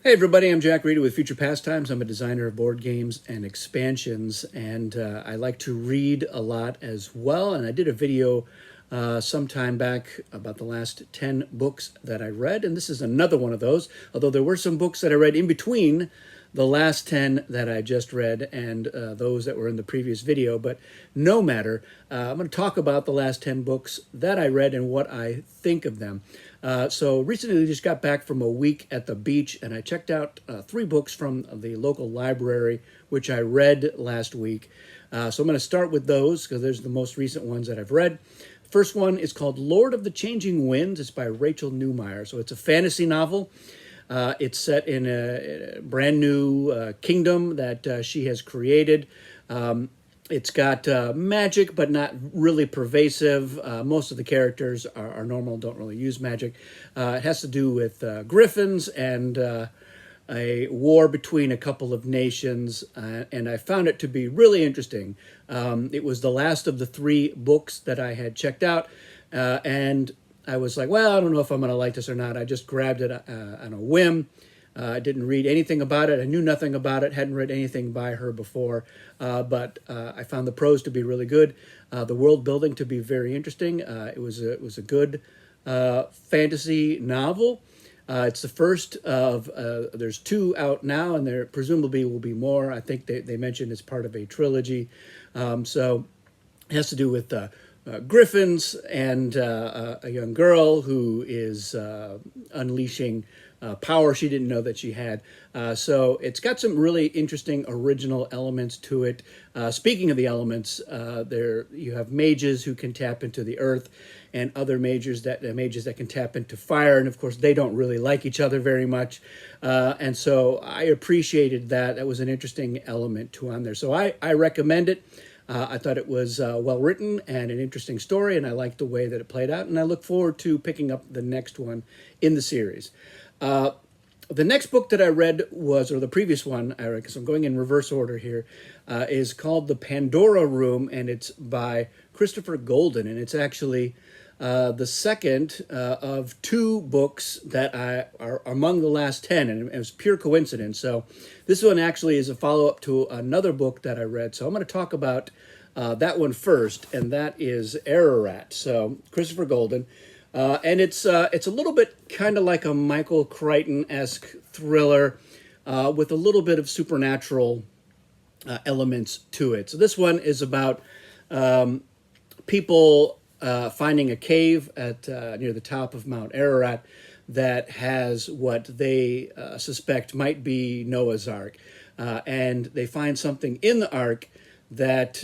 Hey everybody, I'm Jack Reedy with Future Pastimes. I'm a designer of board games and expansions, and I like to read a lot as well. And I did a video some time back about the last 10 books that I read, and this is another one of those, although there were some books that I read in between the last 10 that I just read and those that were in the previous video. But no matter, I'm going to talk about the last 10 books that I read and what I think of them. So recently I just got back from a week at the beach, and I checked out 3 books from the local library, which I read last week. So I'm going to start with those because there's the most recent ones that I've read. First one is called Lord of the Changing Winds. It's by Rachel Newmeyer. So it's a fantasy novel. It's set in a brand new kingdom that she has created. It's got magic, but not really pervasive. Most of the characters are normal, don't really use magic. It has to do with griffins and a war between a couple of nations, and I found it to be really interesting. It was the last of the 3 books that I had checked out, and I was like, well, I don't know if I'm going to like this or not. I just grabbed it on a whim. I didn't read anything about it. I knew nothing about it. Hadn't read anything by her before. But I found the prose to be really good. The world building to be very interesting. It was a good fantasy novel. It's the first of, there's 2 out now, and there presumably will be more. I think they mentioned it's part of a trilogy. So it has to do with griffins and a young girl who is unleashing power she didn't know that she had. So it's got some really interesting original elements to it. Speaking of the elements, there you have mages who can tap into the earth, and other mages that can tap into fire, and of course they don't really like each other very much. And so I appreciated that. That was an interesting element to on there. So I recommend it. I thought it was well written and an interesting story, and I liked the way that it played out, and I look forward to picking up the next one in the series. The next book that I read was, or the previous one, because I'm going in reverse order here, is called The Pandora Room, and it's by Christopher Golden, and it's actually the second of 2 books that are among the last 10, and it was pure coincidence. So this one actually is a follow-up to another book that I read. So I'm going to talk about that one first, and that is Ararat. So Christopher Golden. And it's a little bit kind of like a Michael Crichton-esque thriller with a little bit of supernatural elements to it. So this one is about people finding a cave at near the top of Mount Ararat that has what they suspect might be Noah's Ark. And they find something in the Ark that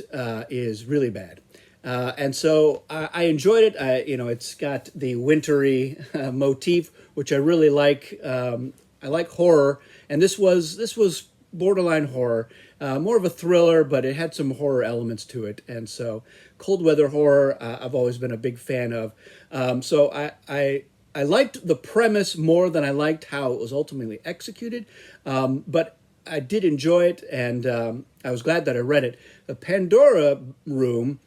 is really bad. And so I enjoyed it. It's got the wintry motif, which I really like. I like horror, and this was borderline horror, more of a thriller, but it had some horror elements to it. And so cold weather horror, I've always been a big fan of. So I liked the premise more than I liked how it was ultimately executed, but I did enjoy it, and I was glad that I read it. The Pandora Room.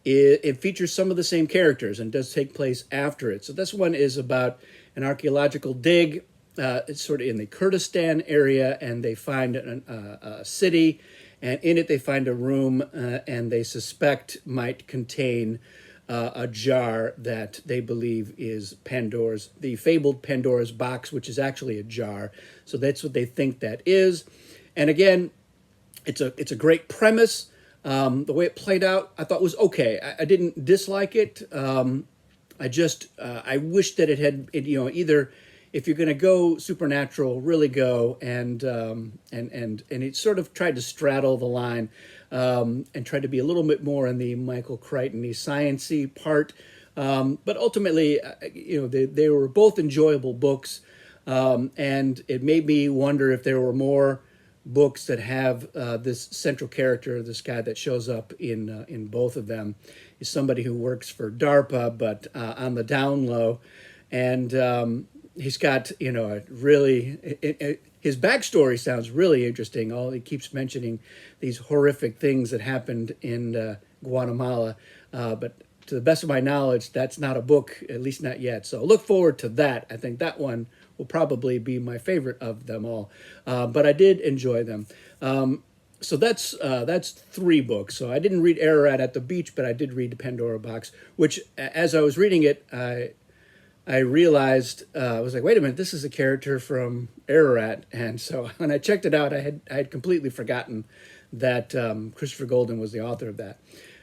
It features some of the same characters and does take place after it. So this one is about an archaeological dig. It's sort of in the Kurdistan area, and they find a city, and in it they find a room, and they suspect might contain a jar that they believe is the fabled Pandora's box, which is actually a jar. So that's what they think that is. And again, it's a great premise. The way it played out, I thought was okay. I didn't dislike it. I wish that it had, either if you're going to go supernatural, really go and it sort of tried to straddle the line and tried to be a little bit more in the Michael Crichton-y science-y part. But ultimately, they were both enjoyable books, and it made me wonder if there were more books that have this central character, this guy that shows up in both of them, is somebody who works for DARPA, but on the down low, and he's got a really his backstory sounds really interesting. He keeps mentioning these horrific things that happened in Guatemala, but to the best of my knowledge, that's not a book, at least not yet. So look forward to that. I think that one will probably be my favorite of them all. But I did enjoy them. So that's 3 books. So I didn't read Ararat at the Beach, but I did read the Pandora Box, which, as I was reading it, I realized, I was like, wait a minute, this is a character from Ararat. And so when I checked it out, I had completely forgotten that Christopher Golden was the author of that.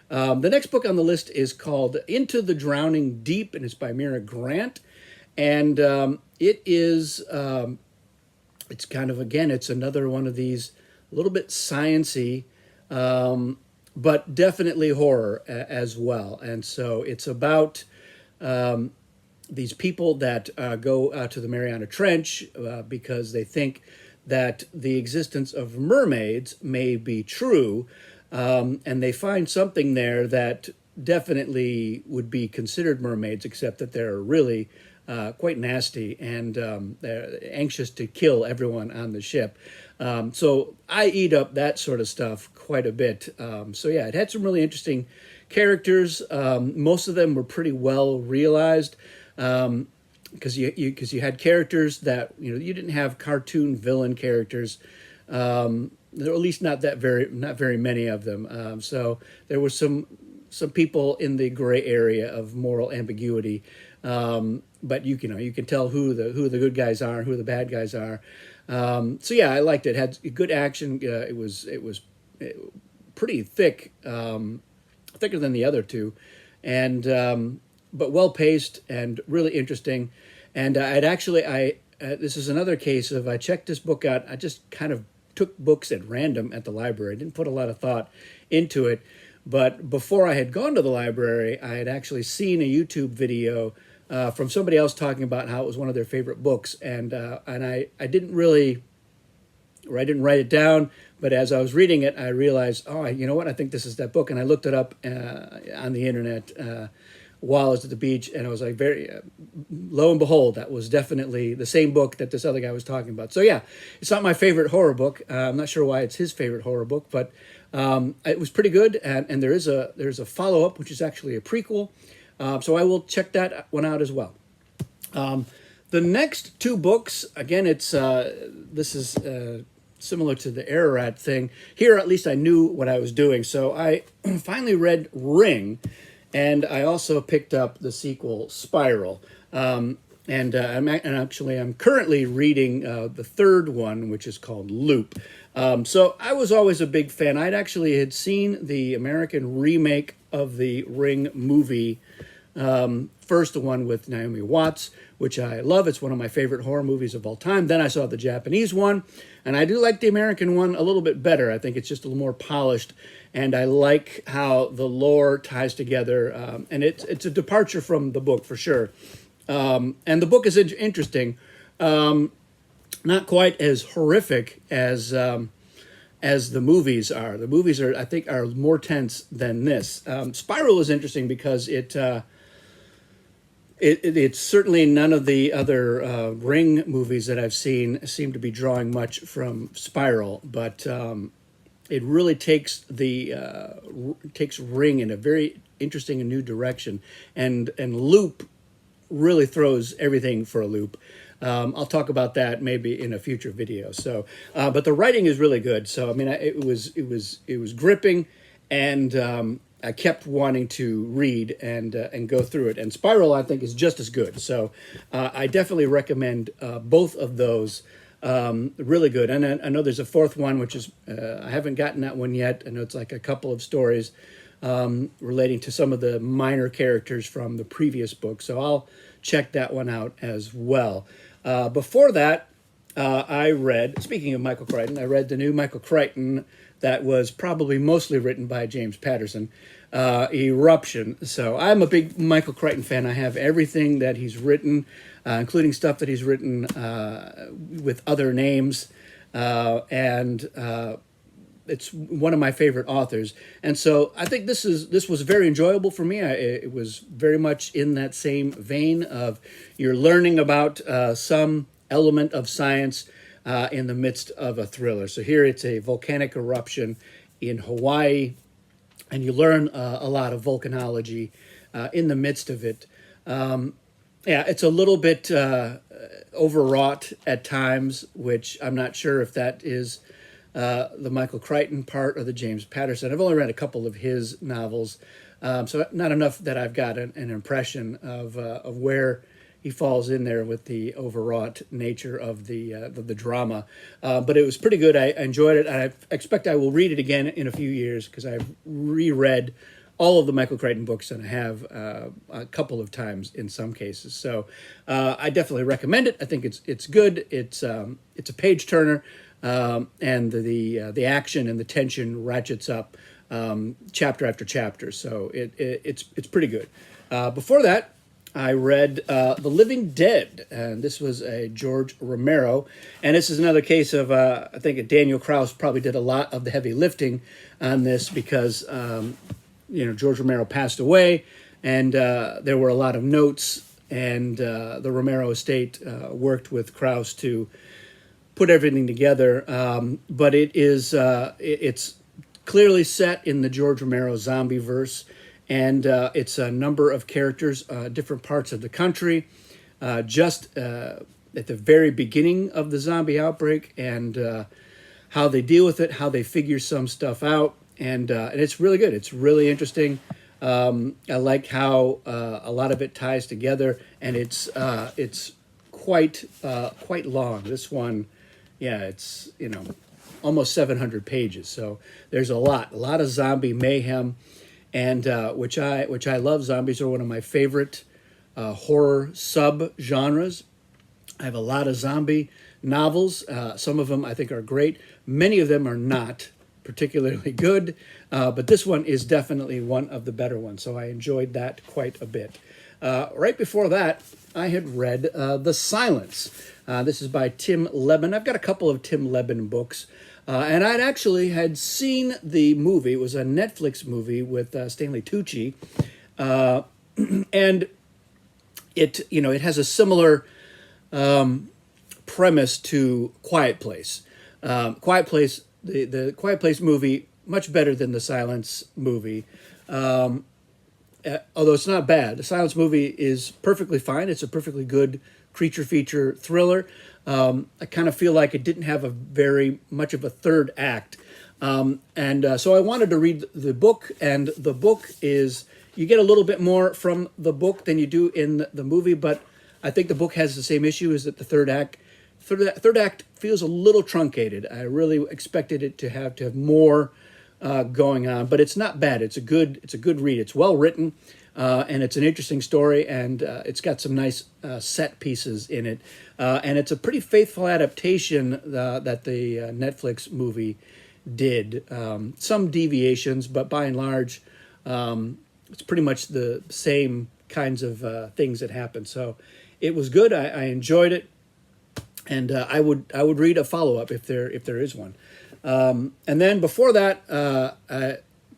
The next book on the list is called Into the Drowning Deep, and it's by Mira Grant. And it is, it's kind of, again, it's another one of these a little bit science-y, but definitely horror as well. And so it's about these people that go out to the Mariana Trench because they think that the existence of mermaids may be true, and they find something there that definitely would be considered mermaids, except that they're really quite nasty, and they're anxious to kill everyone on the ship. So I eat up that sort of stuff quite a bit. So yeah, it had some really interesting characters. Most of them were pretty well realized, because you had characters that, you know, you didn't have cartoon villain characters, or at least not very many of them. So there were some people in the gray area of moral ambiguity. But you can tell who the good guys are, who the bad guys are. So yeah, I liked it. It had good action. It was pretty thick, thicker than the other two, and but well paced and really interesting. And this is another case of, I checked this book out. I just kind of took books at random at the library. I didn't put a lot of thought into it. But before I had gone to the library, I had actually seen a YouTube video from somebody else talking about how it was one of their favorite books, and I didn't really, or I didn't write it down, but as I was reading it, I realized, oh, you know what, I think this is that book, and I looked it up on the internet while I was at the beach, and I was like, lo and behold, that was definitely the same book that this other guy was talking about. So yeah, it's not my favorite horror book. I'm not sure why it's his favorite horror book, but it was pretty good, and there's a follow-up, which is actually a prequel. So I will check that one out as well. The next 2 books, again, this is similar to the Ararat thing. Here, at least I knew what I was doing. So I finally read Ring, and I also picked up the sequel Spiral. I'm currently reading the 3rd one, which is called Loop. So I was always a big fan. Had seen the American remake of the Ring movie, first the one with Naomi Watts, which I love. It's one of my favorite horror movies of all time. Then I saw the Japanese one, and I do like the American one a little bit better. I think it's just a little more polished, and I like how the lore ties together, and it's a departure from the book for sure. And the book is interesting, not quite as horrific as the movies are. The movies I think, are more tense than this. Spiral is interesting because it's certainly none of the other Ring movies that I've seen seem to be drawing much from Spiral, but it really takes Ring in a very interesting and new direction, and Loop really throws everything for a loop. I'll talk about that maybe in a future video. So, but the writing is really good. So I mean, it was gripping, and I kept wanting to read and go through it. And Spiral, I think, is just as good. So I definitely recommend both of those. Really good. And I know there's a 4th one, which is I haven't gotten that one yet. I know it's like a couple of stories relating to some of the minor characters from the previous book. So I'll check that one out as well. Before that, I read, speaking of Michael Crichton, I read the new Michael Crichton that was probably mostly written by James Patterson, Eruption. So I'm a big Michael Crichton fan. I have everything that he's written, including stuff that he's written with other names, and it's one of my favorite authors. And so I think this was very enjoyable for me. It was very much in that same vein of, you're learning about some element of science in the midst of a thriller. So here it's a volcanic eruption in Hawaii, and you learn a lot of volcanology in the midst of it. Yeah, it's a little bit overwrought at times, which I'm not sure if that is the Michael Crichton part or the James Patterson. I've only read a couple of his novels, so not enough that I've got an impression of where he falls in there with the overwrought nature of the drama. But it was pretty good. I enjoyed it. I expect I will read it again in a few years because I've reread all of the Michael Crichton books, and I have a couple of times in some cases. So I definitely recommend it. I think it's good. It's a page turner, and the action and the tension ratchets up chapter after chapter. So it's pretty good. Before that, I read The Living Dead, and this was a George Romero, and this is another case of I think Daniel Krauss probably did a lot of the heavy lifting on this because George Romero passed away, and there were a lot of notes, and the Romero estate worked with Krauss to put everything together. But it's clearly set in the George Romero zombie verse. And it's a number of characters, different parts of the country, just at the very beginning of the zombie outbreak, and how they deal with it, how they figure some stuff out, and it's really good. It's really interesting. I like how a lot of it ties together, and it's quite long. This one, it's almost 700 pages. So there's a lot of zombie mayhem. And which I love. Zombies are one of my favorite horror sub-genres. I have a lot of zombie novels. Some of them I think are great. Many of them are not particularly good, but this one is definitely one of the better ones. So I enjoyed that quite a bit. Right before that, I had read The Silence. This is by Tim Leben. I've got a couple of Tim Leben books. And I'd actually had seen the movie. It was a Netflix movie with Stanley Tucci, and it has a similar premise to Quiet Place. Quiet Place, the Quiet Place movie, much better than the Silence movie. Although it's not bad, the Silence movie is perfectly fine. It's a perfectly good creature feature thriller. I kind of feel like it didn't have a very much of a third act. So I wanted to read the book, and the book is, you get a little bit more from the book than you do in the movie, but I think the book has the same issue, is that the third act feels a little truncated. I really expected it to have more going on, but it's not bad. It's a good read. It's well written. And it's an interesting story, and it's got some nice set pieces in it. And it's a pretty faithful adaptation that the Netflix movie did. Some deviations, but by and large, it's pretty much the same kinds of things that happen. So it was good. I enjoyed it, and I would read a follow-up if there is one. And then before that,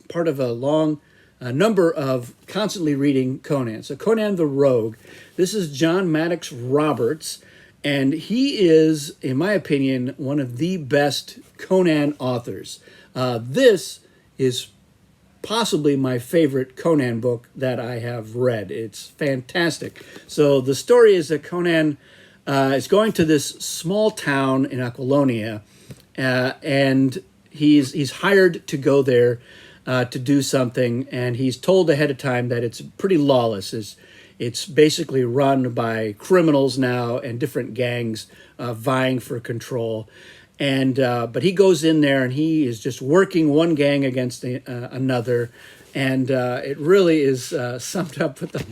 part of a long number of constantly reading Conan. So Conan the Rogue. This is John Maddox Roberts, and he is, in my opinion, one of the best Conan authors. This is possibly my favorite Conan book that I have read. It's fantastic. So the story is that Conan is going to this small town in Aquilonia, and he's hired to go there to do something, and he's told ahead of time that it's pretty lawless. It's basically run by criminals now and different gangs vying for control. And but he goes in there, and he is just working one gang against another. And it really is summed up with the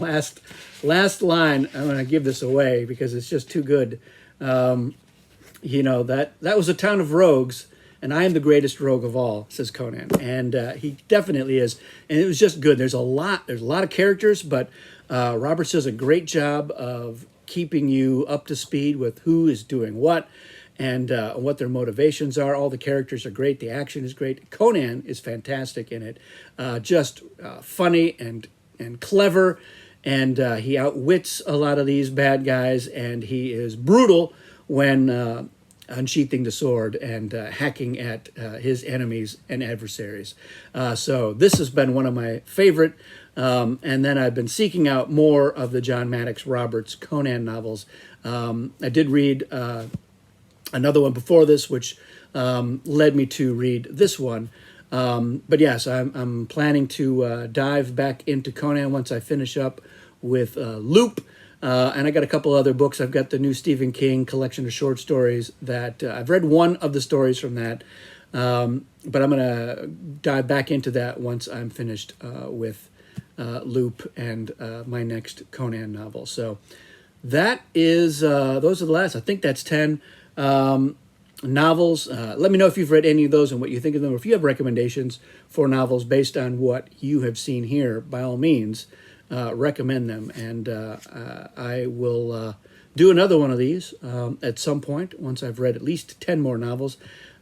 last line. I'm going to give this away because it's just too good. That was a town of rogues, and I am the greatest rogue of all, says Conan. And he definitely is. And it was just good. There's a lot of characters, but Roberts does a great job of keeping you up to speed with who is doing what and what their motivations are. All the characters are great. The action is great. Conan is fantastic in it. Just funny and clever. And he outwits a lot of these bad guys, and he is brutal when unsheathing the sword and hacking at his enemies and adversaries. So this has been one of my favorite. And then I've been seeking out more of the John Maddox Roberts Conan novels. I did read another one before this, which led me to read this one. But yes, I'm planning to dive back into Conan once I finish up with Loop. And I got a couple other books. I've got the new Stephen King collection of short stories that I've read one of the stories from that. But I'm going to dive back into that once I'm finished with Loop and my next Conan novel. So that is, those are the last. I think that's 10 novels. Let me know if you've read any of those and what you think of them, or if you have recommendations for novels based on what you have seen here. By all means, recommend them, and I will do another one of these at some point once I've read at least 10 more novels.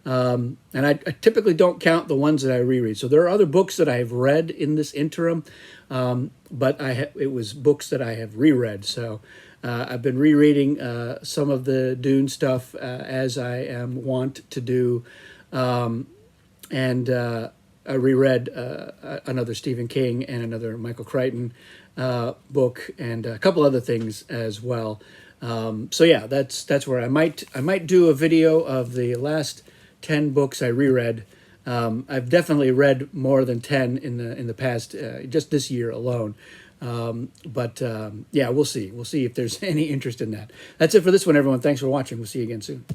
And I typically don't count the ones that I reread. So there are other books that I've read in this interim, but it was books that I have reread. So I've been rereading some of the Dune stuff as I am wont to do, and I reread another Stephen King and another Michael Crichton book, and a couple other things as well. So yeah, that's where I might do a video of the last 10 books I reread. I've definitely read more than 10 in the past, just this year alone. But yeah, we'll see. We'll see if there's any interest in that. That's it for this one, everyone. Thanks for watching. We'll see you again soon.